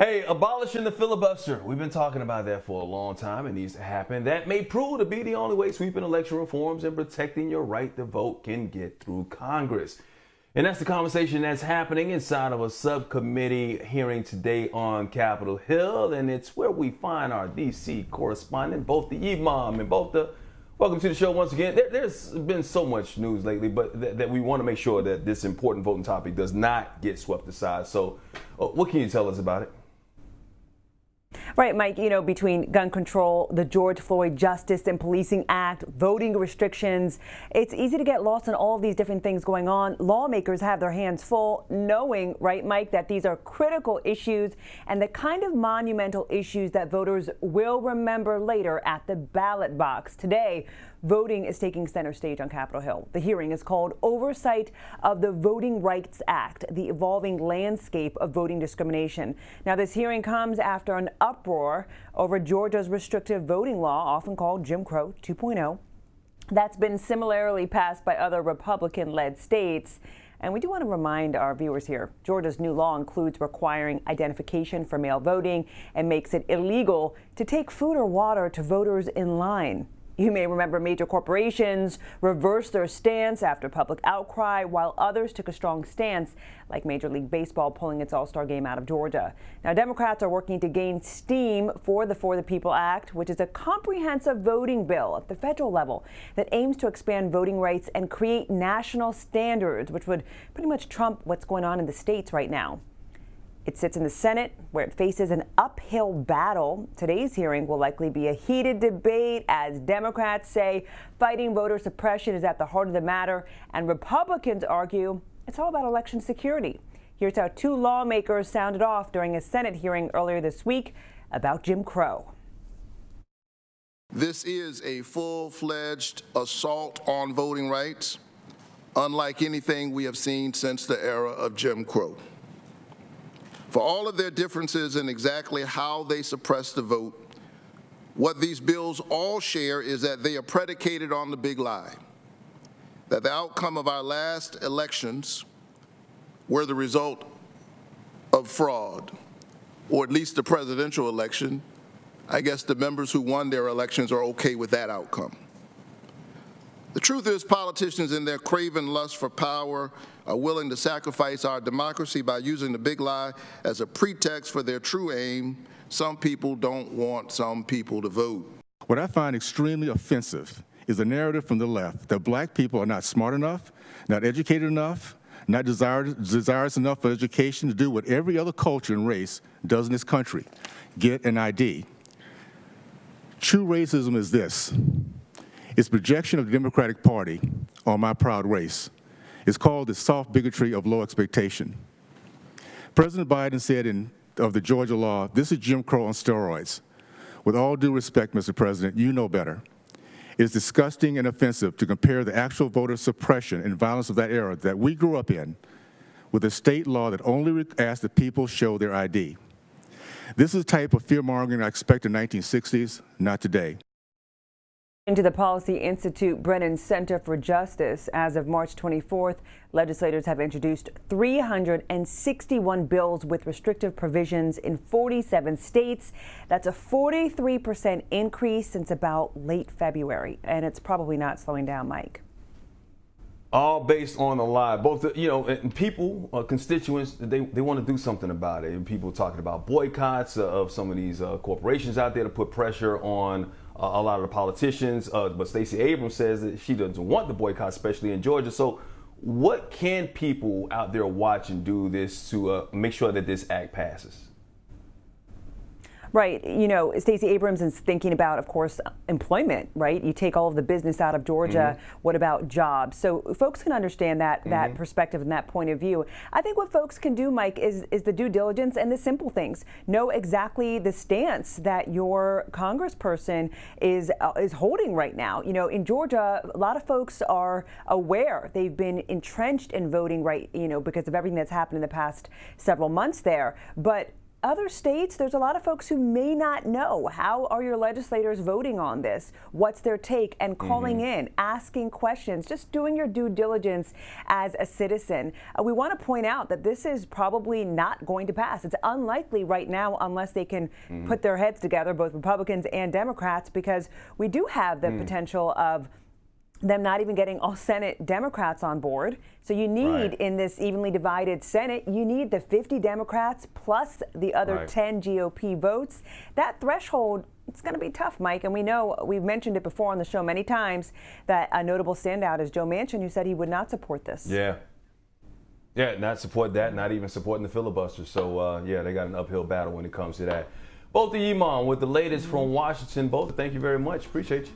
Hey, abolishing the filibuster. We've been talking about that for a long time. It needs to happen. That may prove to be the only way sweeping election reforms and protecting your right to vote can get through Congress. And that's the conversation that's happening inside of a subcommittee hearing today on Capitol Hill. And it's where we find our BNC correspondent, Bofta Yimam. And Bofta, welcome to the show once again. There's been so much news lately, but that we want to make sure that this important voting topic does not get swept aside. So what can you tell us about it? Right, Mike, between gun control, the George Floyd Justice and Policing Act, voting restrictions, it's easy to get lost in all of these different things going on. Lawmakers have their hands full, knowing, right, Mike, that these are critical issues and the kind of monumental issues that voters will remember later at the ballot box. Today, voting is taking center stage on Capitol Hill. The hearing is called Oversight of the Voting Rights Act, the evolving landscape of voting discrimination. Now, this hearing comes after an uproar over Georgia's restrictive voting law, often called Jim Crow 2.0. That's been similarly passed by other Republican-led states. And we do want to remind our viewers here, Georgia's new law includes requiring identification for mail voting and makes it illegal to take food or water to voters in line. You may remember major corporations reversed their stance after public outcry, while others took a strong stance, like Major League Baseball pulling its All-Star game out of Georgia. Now, Democrats are working to gain steam for the People Act, which is a comprehensive voting bill at the federal level that aims to expand voting rights and create national standards, which would pretty much trump what's going on in the states right now. It sits in the Senate, where it faces an uphill battle. Today's hearing will likely be a heated debate as Democrats say fighting voter suppression is at the heart of the matter, and Republicans argue it's all about election security. Here's how two lawmakers sounded off during a Senate hearing earlier this week about Jim Crow. This is a full-fledged assault on voting rights, unlike anything we have seen since the era of Jim Crow. For all of their differences in exactly how they suppress the vote, what these bills all share is that they are predicated on the big lie, that the outcome of our last elections were the result of fraud, or at least the presidential election. I guess the members who won their elections are okay with that outcome. The truth is, politicians in their craven lust for power are willing to sacrifice our democracy by using the big lie as a pretext for their true aim. Some people don't want some people to vote. What I find extremely offensive is the narrative from the left that black people are not smart enough, not educated enough, not desirous enough for education to do what every other culture and race does in this country, get an ID. True racism is this. It's projection of the Democratic Party on my proud race. It's called the soft bigotry of low expectation. President Biden said of the Georgia law, this is Jim Crow on steroids. With all due respect, Mr. President, you know better. It's disgusting and offensive to compare the actual voter suppression and violence of that era that we grew up in with a state law that only asked that people show their ID. This is the type of fear-mongering I expect in the 1960s, not today. Into the Policy Institute Brennan Center for Justice, as of March 24th, legislators have introduced 361 bills with restrictive provisions in 47 states. That's a 43% increase since about late February, and it's probably not slowing down, Mike. All based on a lie. Both, and people, constituents, they want to do something about it. And people talking about boycotts of some of these corporations out there to put pressure on a lot of the politicians. But Stacey Abrams says that she doesn't want the boycott, especially in Georgia. So what can people out there watch and do this to make sure that this act passes? Right. Stacey Abrams is thinking about, of course, employment, right? You take all of the business out of Georgia. What about jobs? So folks can understand that perspective and that point of view. I think what folks can do, Mike, is the due diligence and the simple things. Know exactly the stance that your congressperson is holding right now. In Georgia, a lot of folks are aware they've been entrenched in voting right, because of everything that's happened in the past several months there. But other states, there's a lot of folks who may not know. How are your legislators voting on this? What's their take? And calling in, asking questions, just doing your due diligence as a citizen. We want to point out that this is probably not going to pass. It's unlikely right now unless they can put their heads together, both Republicans and Democrats, because we do have the potential of them not even getting all Senate Democrats on board. So you need, in this evenly divided Senate, you need the 50 Democrats plus the other 10 GOP votes. That threshold, it's going to be tough, Mike. And we know, we've mentioned it before on the show many times, that a notable standout is Joe Manchin, who said he would not support this. Yeah, not support that, not even supporting the filibuster. So, yeah, they got an uphill battle when it comes to that. Bofta Yimam with the latest from Washington. Bofta, thank you very much. Appreciate you.